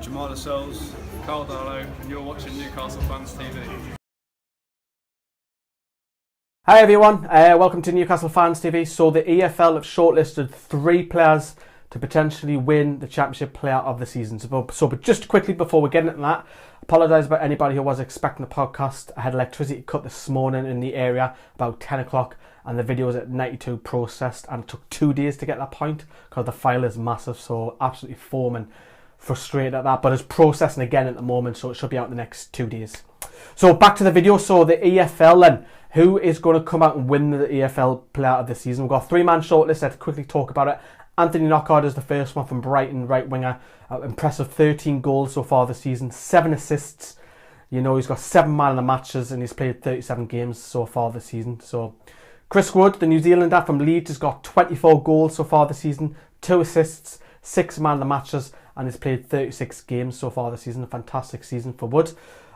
Jamal Lascelles, Carl Darlow, and you're watching Newcastle Fans TV. Hi everyone, welcome to Newcastle Fans TV. So the EFL have shortlisted 3 players to potentially win the Championship Player of the Season. But just quickly before we get into that, apologise about anybody who was expecting the podcast. I had electricity cut this morning in the area about 10 o'clock and the video was at 92 processed, and it took 2 days to get that point because the file is massive, so absolutely foaming, frustrated at that, but it's processing again at the moment, so it should be out in the next 2 days. So back to the video. So the EFL then, who is going to come out and win the EFL Player of the Season? We've got a 3-man shortlist. Let's quickly talk about it. Anthony Knockaert is the first one from Brighton, right winger. Impressive 13 goals so far this season, 7 assists. You know, he's got 7 man of the matches and he's played 37 games so far this season. So Chris Wood, the New Zealander from Leeds, has got 24 goals so far this season, 2 assists, 6 man of the matches, and he's played 36 games so far this season. A fantastic season for Wood.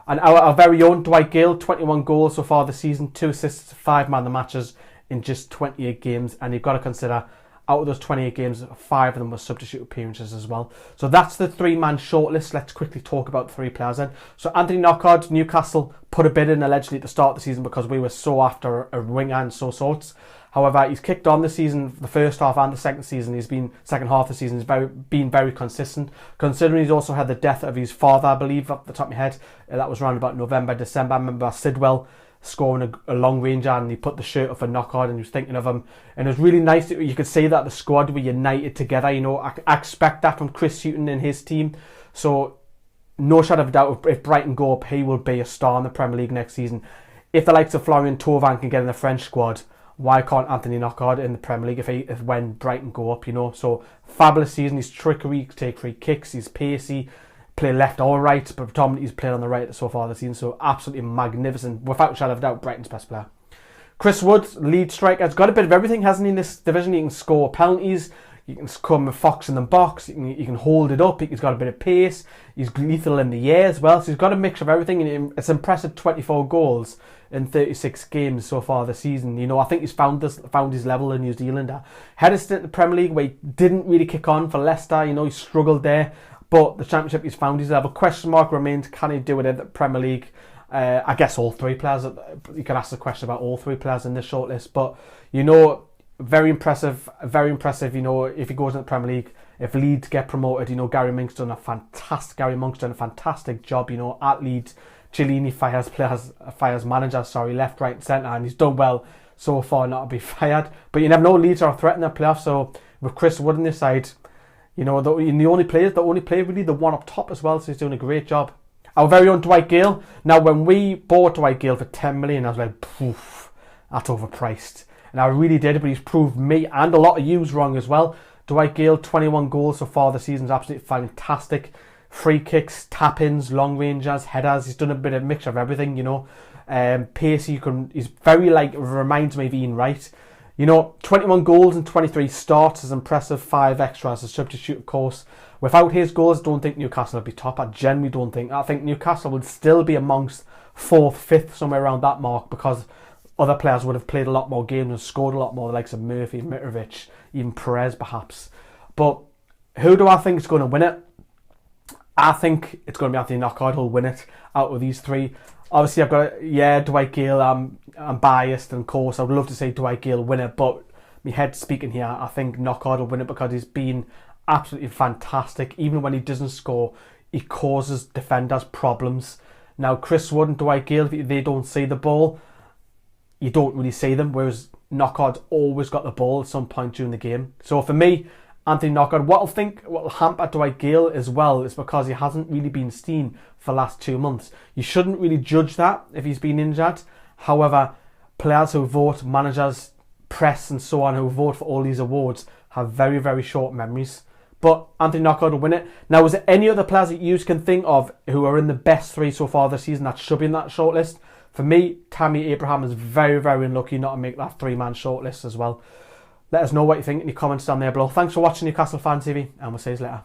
And our very own Dwight Gayle, 21 goals so far this season, 2 assists, 5 man of the matches in just 28 games. And you've got to consider, out of those 28 games, 5 of them were substitute appearances as well. So that's the 3-man shortlist. Let's quickly talk about the 3 players then. So Anthony Knockaert, Newcastle put a bid in allegedly at the start of the season because we were so after a winger and so sorts. However, he's kicked on this season, the first half and the second season. Second half of the season, he's been very consistent. Considering he's also had the death of his father, I believe, off the top of my head. That was around about November, December. I remember Sidwell scoring a long ranger and he put the shirt up for Knockaert and he was thinking of him. And it was really nice that you could see that the squad were united together. You know, I expect that from Chris Hughton and his team. So no shadow of a doubt, if Brighton go up, he will be a star in the Premier League next season. If the likes of Florian Thauvin can get in the French squad, why can't Anthony Knockaert in the Premier League if when Brighton go up, you know? So fabulous season. He's trickery, take free kicks, he's pacey, play left or right, but predominantly he's played on the right so far this season. So absolutely magnificent, without a shadow of a doubt, Brighton's best player. Chris Wood, lead striker, has got a bit of everything, hasn't he, in this division? He can score penalties, you can come with Fox in the box, you can hold it up, he's got a bit of pace, he's lethal in the air as well, so he's got a mix of everything, and it's impressive 24 goals in 36 games so far this season. You know, I think he's found his level in New Zealand. Had a stint in the Premier League where he didn't really kick on for Leicester, you know, he struggled there, but the Championship he's found his level. Question mark remains, can he do it in the Premier League? I guess all 3 players, you can ask the question about all 3 players in this shortlist, but you know, very impressive, you know, if he goes in the Premier League. If Leeds get promoted, you know, Gary Monk's done a fantastic job, you know, at Leeds. Cellini fires managers, left, right and centre, and he's done well so far not to be fired. But you never know, Leeds are a threat in the playoffs, so with Chris Wood on this side, you know, the only player really the one up top as well, so he's doing a great job. Our very own Dwight Gayle. Now, when we bought Dwight Gayle for 10 million, I was like, poof, that's overpriced. And I really did, but he's proved me and a lot of yous wrong as well. Dwight Gayle, 21 goals so far this season, is absolutely fantastic. Free kicks, tap-ins, long rangers, headers. He's done a bit of mixture of everything, you know. Pacey, he's very reminds me of Ian Wright. You know, 21 goals and 23 starts is impressive. 5 extras as a substitute, of course. Without his goals, I don't think Newcastle would be top. I genuinely don't think. I think Newcastle would still be amongst 4th, 5th, somewhere around that mark, because other players would have played a lot more games and scored a lot more, the likes of Murphy, Mitrovic, even Perez perhaps. But who do I think is going to win it? I think it's going to be Anthony Knockaert who'll win it out of these 3. Obviously, I've got, Dwight Gayle, I'm biased, and of course, I would love to say Dwight Gayle will win it, but my head's speaking here. I think Knockaert will win it because he's been absolutely fantastic. Even when he doesn't score, he causes defenders problems. Now, Chris Wood and Dwight Gayle, if they don't see the ball, you don't really see them, whereas Knockaert's always got the ball at some point during the game. So for me, Anthony Knockaert, what will hamper Dwight Gayle as well is because he hasn't really been seen for the last 2 months. You shouldn't really judge that if he's been injured. However, players who vote, managers, press and so on, who vote for all these awards have very, very short memories. But Anthony Knockaert will win it. Now, is there any other players that you can think of who are in the best 3 so far this season that should be in that shortlist? For me, Tammy Abraham is very, very unlucky not to make that 3-man shortlist as well. Let us know what you think in your comments down there below. Thanks for watching Newcastle Fan TV, and we'll see you later.